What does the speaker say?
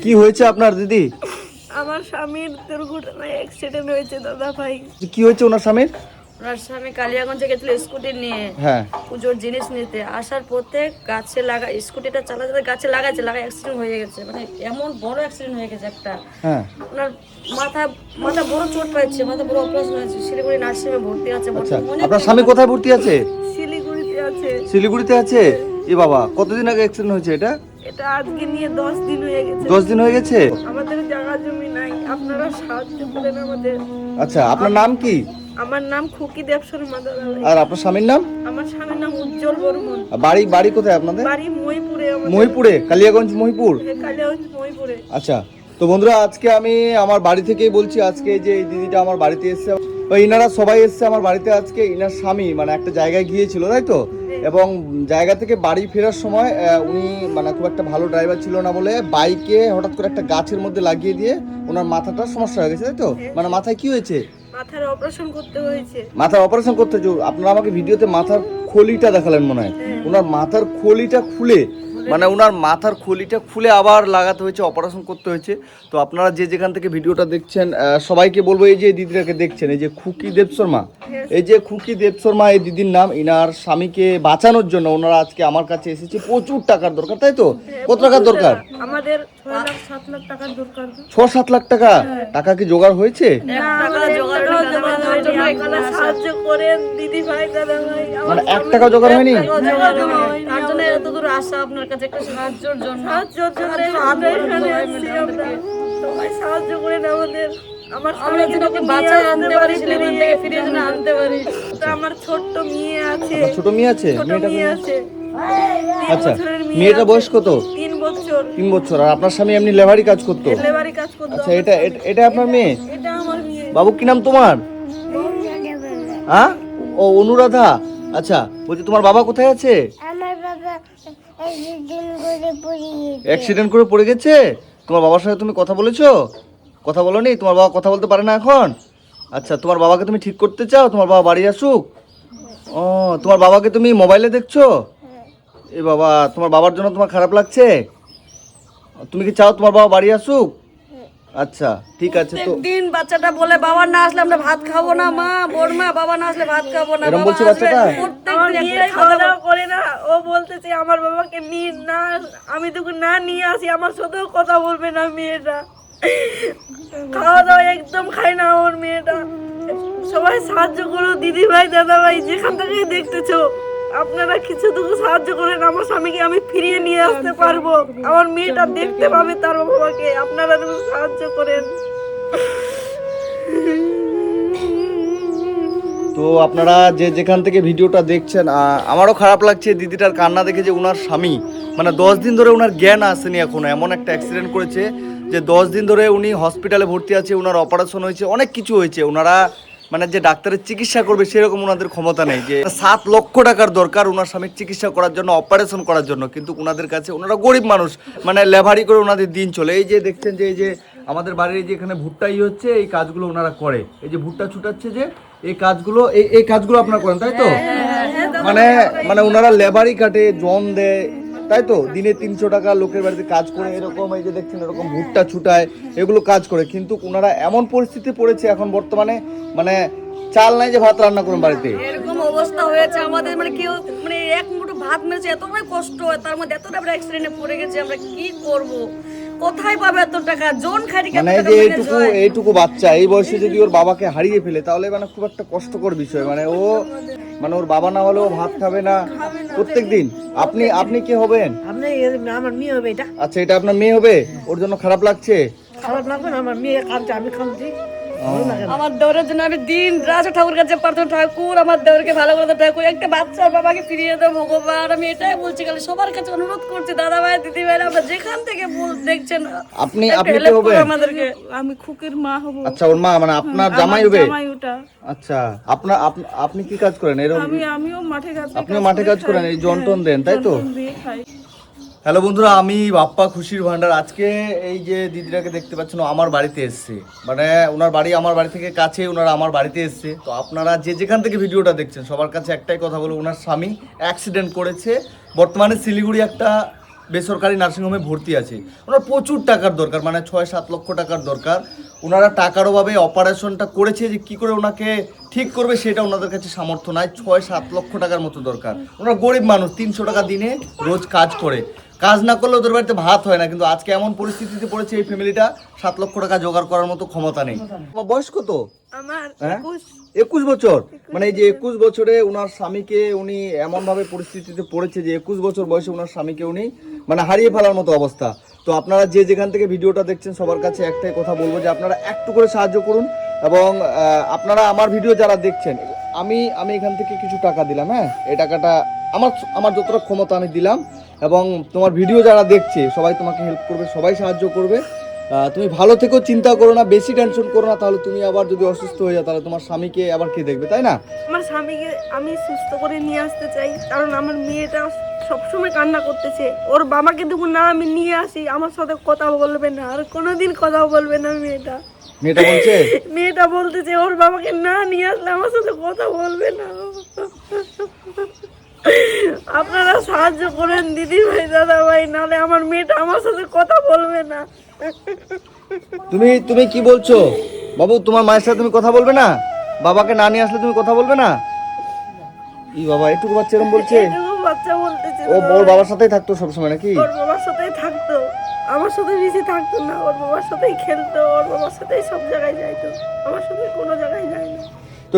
কি হয়েছে আপনার দিদি? আমার স্বামীর দুর্ঘটনায় অ্যাক্সিডেন্ট হয়েছে দাদা ভাই। কি হয়েছে ওনার স্বামীর? ওনার স্বামী কালিয়াগঞ্জে গেছিল স্কুটি নিয়ে হ্যাঁ পুজোর জিনিস নিতে, আসার পথে গাছে স্কুটিটা চালাতে গাছে লাগাই অ্যাক্সিডেন্ট হয়ে গেছে। মানে এমন বড় অ্যাক্সিডেন্ট হয়ে গেছে একটা। হ্যাঁ ওনার মাথা বড় চোট পাইছে, মাথা বড় অপারেশন হয়েছে, শিলিগুড়ি নার্সিংহোমে ভর্তি আছে। আচ্ছা, আপনার স্বামী কোথায় ভর্তি আছে? শিলিগুড়িতে আছে। শিলিগুড়িতে আছে? এ বাবা, কতদিন আগে অ্যাক্সিডেন্ট হয়েছে এটা? এটা আজকে নিয়ে 10 দিন হয়ে গেছে। 10 দিন হয়ে গেছে? আমাদের জায়গা জমি নাই, আপনারা সাহায্য করেন আমাদের। আচ্ছা, আপনার নাম কি? আমার নাম খুকি দেবশর্মা দাদা ভাই। আর আপনার স্বামীর নাম? আমার স্বামীর নাম উজ্জ্বল বর্মন। বাড়ি কোথায় আপনাদের? বাড়ি মহিপুরে। মহিপুরে? কালিয়াগঞ্জ মহিপুর? কালিয়াগঞ্জ মহিপুরে। আচ্ছা, তো বন্ধুরা আজকে আমি আমার বাড়ি থেকেই বলছি। আজকে যে এই দিদিটা আমার বাড়িতে এসেছে, ইনারা সবাই এসেছে আমার বাড়িতে আজকে। ইনার স্বামী মানে একটা জায়গায় গিয়েছিল, তাই তো? এবং জায়গা থেকে বাড়ি ফেরার সময় উনি মানে খুব একটা ভালো ড্রাইভার ছিল না বলে বাইকে হঠাৎ করে একটা গাছের মধ্যে লাগিয়ে দিয়ে ওনার মাথাটার সমস্যা হয়ে গেছে, তাই তো? মানে মাথায় কি হয়েছে? মাথার অপারেশন করতে হয়েছে। মাথার অপারেশন করতে হয়েছে। আপনারা আমাকে ভিডিওতে মাথার খলিটা দেখালেন মনে হয়। ওনার মাথার খলিটা খুলে মানে ওনার মাথার খলিটা খুলে আবার লাগাতে হয়েছে, অপারেশন করতে হয়েছে। তো আপনারা যে যেখান থেকে ভিডিওটা দেখছেন সবাইকে বলবো, এই যে দিদিটাকে দেখছেন, এই যে খুকি দেবশর্মা, এই যে খুকি দেবশর্মা এই দিদির নাম। ইনার স্বামীকে বাঁচানোর জন্য ওনারা আজকে আমার কাছে এসেছে। প্রচুর টাকার দরকার, তাই তো? কত টাকার দরকার? আমাদের 6-7 লাখ টাকার দরকার। 6-7 লাখ টাকা? টাকা কি জোগাড় হয়েছে? সাহায্য করেন দিদি ভাই, দাদা ভাই। মানে 1 টাকা জোগাড় হয়নি? তার জন্য এত দূর আসা আপনার কাছে একটা সাহায্যের জন্য। সবাই সাহায্য করেন আমাদের। আমার আমার ছোট্ট মেয়ে আছে। ছোট মেয়ে আছে? আচ্ছা, 3 বছরের মেয়ে। মেয়েটার বয়স কত? 3 বছর। 3 বছর। আর আপনার স্বামী এমনি লেবারি কাজ করতো? লেবারি কাজ করতো। আচ্ছা, এটা আপনার মেয়ে? এটা আমার মেয়ে। বাবু কি নাম তোমার? হ্যাঁ, ও অনুরাধা। আচ্ছা, বলছি তোমার বাবা কোথায় আছে? আমার বাবা অ্যাক্সিডেন্ট করে পড়ে গেছে। তোমার বাবার সাথে তুমি কথা বলেছো? কথা বলোনি? তোমার বাবা কথা বলতে পারে না এখন? আচ্ছা, তোমার বাবাকে তুমি ঠিক করতে চাও? তোমার বাবা বাড়ি আসুক? ও, তোমার বাবাকে তুমি মোবাইলে দেখছো? এ বাবা, তোমার বাবার জন্য তোমার খারাপ লাগছে? তুমি কি চাও তোমার বাবা বাড়ি আসুক? আচ্ছা, ঠিক আছে। তো দিন বাচ্চাটা বলে বাবা না আসলে আমরা ভাত খাবো না, মা বড়মা বাবা না আসলে ভাত খাবো না। এরকম বলছে বাচ্চাটা? খাওয়া দাওয়া করে না। ও বলতেছে আমার বাবাকে নিয়ে না, আমি তোকে না নিয়ে আসি আমার সাথেও কথা বলবে না মেয়েটা। খাওয়া দাওয়া একদম খায় না ওর মেয়েটা। সবাই সাহায্য করো দিদি ভাই, দাদা ভাই, যেখান থেকে দেখতেছো আপনারা কিছুটুকু সাহায্য করেন। আমার স্বামীকে আমি ফিরিয়ে নিয়ে আসতে পারবো, আমার মেয়েটা দেখতে পাবে তার বাবাকে। আপনারা সাহায্য করেন। তো আপনারা যে যেখান থেকে ভিডিওটা দেখছেন, আমারও খারাপ লাগছে দিদিটার কান্না দেখে, যে ওনার স্বামী মানে 10 দিন ধরে ওনার জ্ঞান আসেনি এখনো। এমন একটা অ্যাক্সিডেন্ট করেছে যে 10 দিন ধরে উনি হসপিটালে ভর্তি আছে, ওনার অপারেশন হয়েছে, অনেক কিছু হয়েছে। ওনারা মানে যে ডাক্তারের চিকিৎসা করবে সেরকম ওনাদের ক্ষমতা নেই। যে 7 লক্ষ টাকার দরকার ওনার স্বামীর চিকিৎসা করার জন্য, অপারেশন করার জন্য। কিন্তু ওনাদের কাছে, ওনারা গরিব মানুষ, মানে লেভারি করে ওনাদের দিন চলে। এই যে দেখছেন যে এই যে আমাদের বাড়ির যে এখানে ভুট্টাই হচ্ছে, এই কাজগুলো ওনারা করে। এই যে ভুট্টা ছুটাচ্ছে, যে এই কাজগুলো আপনারা করেন, তাই তো? মানে ওনারা লেবারি কাটে, জন দেয়, তাই তো? দিনে 300 টাকা লোকের বাড়িতে কাজ করে এরকম, এই যে দেখছেন এরকম ভুট্টা ছুটায়, এগুলো কাজ করে। কিন্তু ওনারা এমন পরিস্থিতি পড়েছে এখন বর্তমানে, মানে চাল নাই যে ভাত রান্না করুন বাড়িতে। এরকম অবস্থা হয়েছে আমাদের। মানে কেউ মানে এক মুঠো ভাত মেরেছে, এতটাই কষ্ট হয়, তার মধ্যে এতটা আমরা অ্যাক্সিডেন্টে পড়ে গেছি। আমরা কি করব, কোথায় পাবে এত টাকা? জন খাইতে মানে এই যে এইটুকু বাচ্চা এই বয়সে যদি ওর বাবাকে হারিয়ে ফেলে, তাহলে মানে খুব একটা কষ্টকর বিষয়। মানে ওর বাবা না হলেও ভাত খাবে না প্রত্যেকদিন। আপনি কি হবেন? আমার মেয়ে হবে এটা। আচ্ছা, এটা আপনার মেয়ে হবে? ওর জন্য খারাপ লাগছে? খারাপ লাগবে না, আমার মেয়ে কাঁদছে, আমি কাঁদছি। আমার দেওরের জন্য আমি দিন রাত ঠাকুর কাছে প্রার্থনা, ঠাকুর আমার দেওরকে ভালো করে দাও, ঠাকুর একটা বাচ্চার বাবাকে ফিরিয়ে দাও ভগবান। আমি এটাই বলছি, খালি সবার কাছে অনুরোধ করছি, দাদা ভাই দিদি ভাই, আমরা যেখান থেকে দেখছেন আপনি কি হবেন? আমাদেরকে। আমি খুকির মা হব। আচ্ছা, ওর মা মানে আপনার জামাই হবে? জামাই ওটা। আচ্ছা, আপনি কি কাজ করেন? এরকম আমিও মাঠে কাজ। আপনিও মাঠে কাজ করেন, এই জন্টন দেন, তাই তো? হ্যালো বন্ধুরা, আমি বাপ্পা খুশির ভান্ডার। আজকে এই যে দিদিটাকে দেখতে পাচ্ছেন, আমার বাড়িতে এসছে। মানে ওনার বাড়ি আমার বাড়ি থেকে কাছে, ওনারা আমার বাড়িতে এসছে। তো আপনারা যে যেখান থেকে ভিডিওটা দেখছেন সবার কাছে একটাই কথা বলবো, ওনার স্বামী অ্যাক্সিডেন্ট করেছে। বর্তমানে শিলিগুড়ি একটা বেসরকারি নার্সিংহোমে ভর্তি আছে। ওনার প্রচুর টাকার দরকার, মানে 6-7 লক্ষ টাকার দরকার। ওনারা টাকার অভাবে অপারেশনটা করেছে, যে কি করে ওনাকে ঠিক করবে সেটা ওনাদের কাছে সামর্থ্য নাই। 6-7 লক্ষ টাকার মতো দরকার। ওনারা গরিব মানুষ, 300 টাকা দিনে রোজ কাজ করে, কাজ না করলে ওদের বাড়িতে ভাত হয় না। কিন্তু আজকে এমন পরিস্থিতিতে পড়েছে এই ফ্যামিলিটা, 7 লক্ষ টাকা জোগাড় করার মতো ক্ষমতা নেই। তোমার বয়স কত? আমার হ্যাঁ 21 বছর। মানে এই যে 21 বছরে ওনার স্বামীকে উনি এমন ভাবে পরিস্থিতিতে পড়েছে যে 21 বছর বয়সে ওনার স্বামীকে উনি মানে হারিয়ে ফেলার মতো অবস্থা। তো আপনারা যে যেখান থেকে ভিডিওটা দেখছেন সবার কাছে একটাই কথা বলবো যে আপনারা একটু করে সাহায্য করুন। এবং আপনারা আমার ভিডিও যারা দেখছেন, আমি এখান থেকে কিছু টাকা দিলাম, হ্যাঁ এই টাকাটা আমার যতটা ক্ষমতা আমি দিলাম। এবং তোমার ভিডিও যারা দেখছে সবাই তোমাকে হেল্প করবে, সবাই সাহায্য করবে। তুমি ভালো থেকেও, চিন্তা করো না, বেশি টেনশন করো না, তাহলে তুমি আবার যদি অসুস্থ হয়ে যাও তাহলে তোমার স্বামীকে আবার কে দেখবে, তাই না? আমার স্বামীকে আমি সুস্থ করে নিয়ে আসতে চাই, কারণ আমার মেয়েটা সবসময় কান্না করতেছে। ওর বাবাকে দেখুন না, আমি নিয়ে আসি, আমার সাথে কথা বলবে না, আর কোনোদিন কথা বলবে না মেয়েটা। মেয়েটা বলতেছে ওর বাবাকে না নিয়ে আসলে আমার সাথে কথা বলবে না। আপনারা সাহায্য করেন দিদি ভাই, দাদা ভাই, নাহলে আমার মেয়েটা আমার সাথে কথা বলবে না। তুমি কি বলছো বাবু? তোমার মায়ের সাথে তুমি কথা বলবে না? বাবাকে না নিয়ে আসলে তুমি কথা বলবে না? ই বাবা, একটু বাচ্চা এরকম বলছে। বাচ্চা বলতেছে ওর বাবার সাথেই থাকতো সবসময় নাকি? ওর বাবার সাথেই থাকতো, আমার সাথে বেশি থাকতো না। ওর বাবার সাথেই খেলতো, ওর বাবার সাথেই সব জায়গায় যাইতো, আমার সাথে কোনো জায়গায় যায় না।